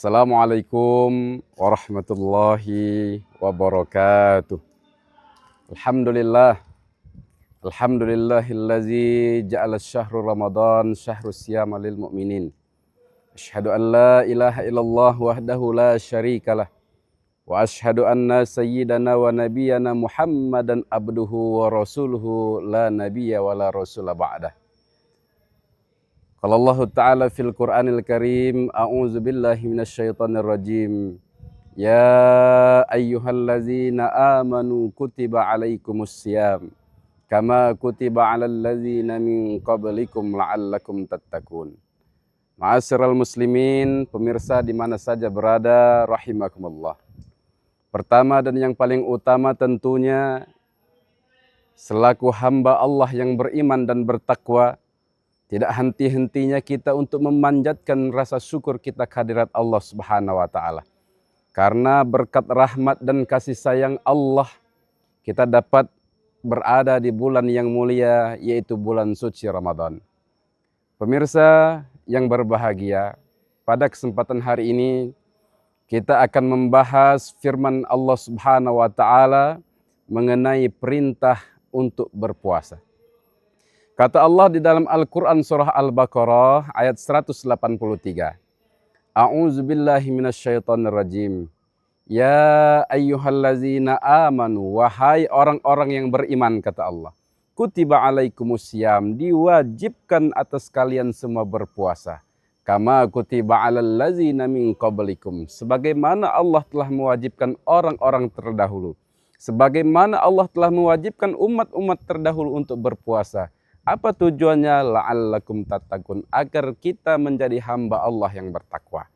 Assalamualaikum warahmatullahi wabarakatuh. Alhamdulillah. Alhamdulillahillazi ja'ala syahru Ramadan syahru siyama lil mu'minin. Asyhadu an la ilaha illallah wahdahu la syarikalah. Wa asyhadu anna sayyidana wa nabiyyana Muhammadan abduhu wa rasuluhu la nabiyya wa la rasula ba'dah. Qala Allah Ta'ala fil Qur'anil Karim, a'udzu billahi minasyaitonir rajim. Ya ayyuhallazina amanu kutiba alaikumus syiyam kama kutiba alal ladzina min qablikum la'allakum tattaqun. Ma'asyiral muslimin, pemirsa di mana saja berada, rahimakumullah. Pertama dan yang paling utama tentunya selaku hamba Allah yang beriman dan bertakwa, tidak henti-hentinya kita untuk memanjatkan rasa syukur kita kehadirat Allah Subhanahu wa Ta'ala. Karena berkat rahmat dan kasih sayang Allah, kita dapat berada di bulan yang mulia, yaitu bulan suci Ramadan. Pemirsa yang berbahagia, pada kesempatan hari ini kita akan membahas firman Allah Subhanahu wa Ta'ala mengenai perintah untuk berpuasa. Kata Allah di dalam Al-Quran surah Al-Baqarah ayat 183. A'udzu billahi minasyaitonir rajim. Ya ayyuhallazina amanu, wahai orang-orang yang beriman, kata Allah. Kutiba alaikumusiyam, diwajibkan atas kalian semua berpuasa. Kama kutiba alal ladzina min qablikum, sebagaimana Allah telah mewajibkan orang-orang terdahulu. Sebagaimana Allah telah mewajibkan umat-umat terdahulu untuk berpuasa. Apa tujuannya? La'allakum tattaqun, agar kita menjadi hamba Allah yang bertakwa.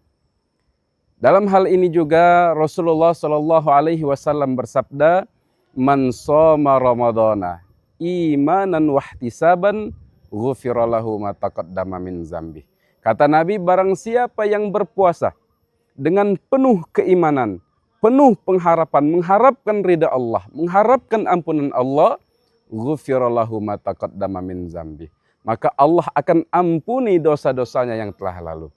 Dalam hal ini juga Rasulullah Shallallahu Alaihi Wasallam bersabda, "Man shoma Ramadana imanan wahtisaban, ghufira lahu ma taqaddama min dzambi." Kata Nabi, barang siapa yang berpuasa dengan penuh keimanan, penuh pengharapan, mengharapkan ridha Allah, mengharapkan ampunan Allah, ghufira lahu ma taqaddama min dzambi, maka Allah akan ampuni dosa-dosanya yang telah lalu.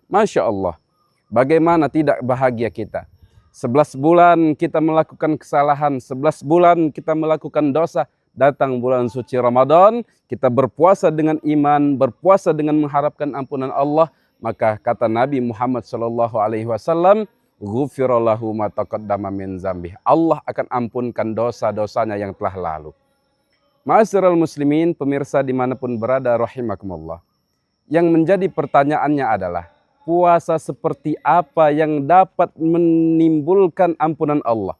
Masya Allah, bagaimana tidak bahagia kita. 11 bulan kita melakukan kesalahan, 11 bulan kita melakukan dosa. Datang bulan suci Ramadan, kita berpuasa dengan iman, berpuasa dengan mengharapkan ampunan Allah. Maka kata Nabi Muhammad SAW, ghufira lahu ma taqaddama min dzambi, Allah akan ampunkan dosa-dosanya yang telah lalu. Ma'asyiral muslimin, pemirsa dimanapun berada, rahimakumullah. Yang menjadi pertanyaannya adalah, puasa seperti apa yang dapat menimbulkan ampunan Allah?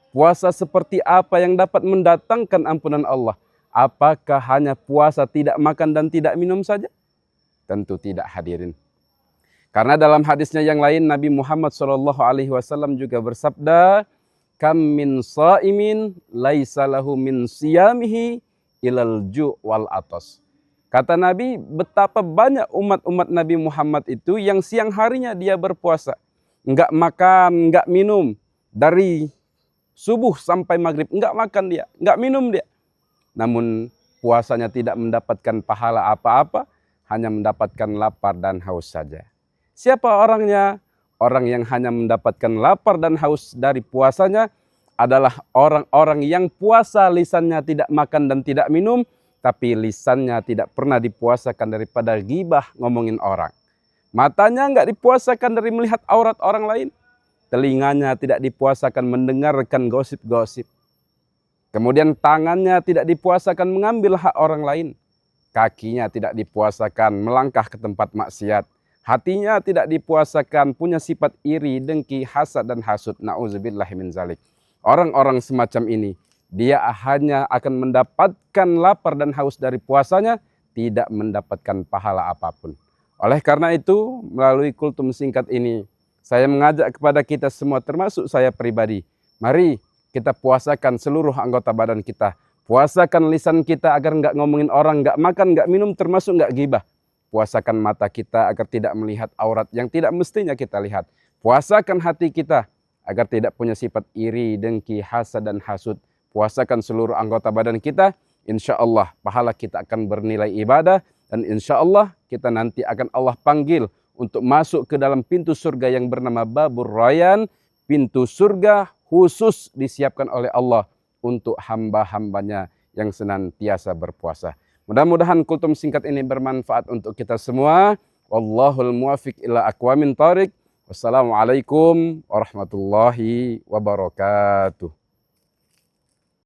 Puasa seperti apa yang dapat mendatangkan ampunan Allah? Apakah hanya puasa tidak makan dan tidak minum saja? Tentu tidak, hadirin. Karena dalam hadisnya yang lain, Nabi Muhammad SAW juga bersabda, kam min shaimin laisa lahu min siyamihi ilal ju' wal atos. Kata Nabi, betapa banyak umat-umat Nabi Muhammad itu yang siang harinya dia berpuasa. Enggak makan, enggak minum. Dari subuh sampai maghrib, enggak makan dia, enggak minum dia. Namun puasanya tidak mendapatkan pahala apa-apa, hanya mendapatkan lapar dan haus saja. Siapa orangnya? Orang yang hanya mendapatkan lapar dan haus dari puasanya adalah orang-orang yang puasa lisannya tidak makan dan tidak minum, tapi lisannya tidak pernah dipuasakan daripada ghibah, ngomongin orang. Matanya enggak dipuasakan dari melihat aurat orang lain. Telinganya tidak dipuasakan mendengarkan gosip-gosip. Kemudian tangannya tidak dipuasakan mengambil hak orang lain. Kakinya tidak dipuasakan melangkah ke tempat maksiat. Hatinya tidak dipuasakan punya sifat iri, dengki, hasad dan hasud. Na'udzubillahi min dzalik. Orang-orang semacam ini, dia hanya akan mendapatkan lapar dan haus dari puasanya, tidak mendapatkan pahala apapun. Oleh karena itu, melalui kultum singkat ini, saya mengajak kepada kita semua, termasuk saya pribadi, mari kita puasakan seluruh anggota badan kita. Puasakan lisan kita agar enggak ngomongin orang, enggak makan, enggak minum, termasuk enggak ghibah. Puasakan mata kita agar tidak melihat aurat yang tidak mestinya kita lihat. Puasakan hati kita agar tidak punya sifat iri, dengki, hasad dan hasud. Puasakan seluruh anggota badan kita, insya Allah pahala kita akan bernilai ibadah, dan insya Allah kita nanti akan Allah panggil untuk masuk ke dalam pintu surga yang bernama Babur Rayyan, pintu surga khusus disiapkan oleh Allah untuk hamba-hambanya yang senantiasa berpuasa. Mudah-mudahan kultum singkat ini bermanfaat untuk kita semua. Wallahul muwafiq ila aqwamit thoriq. Wassalamualaikum warahmatullahi wabarakatuh.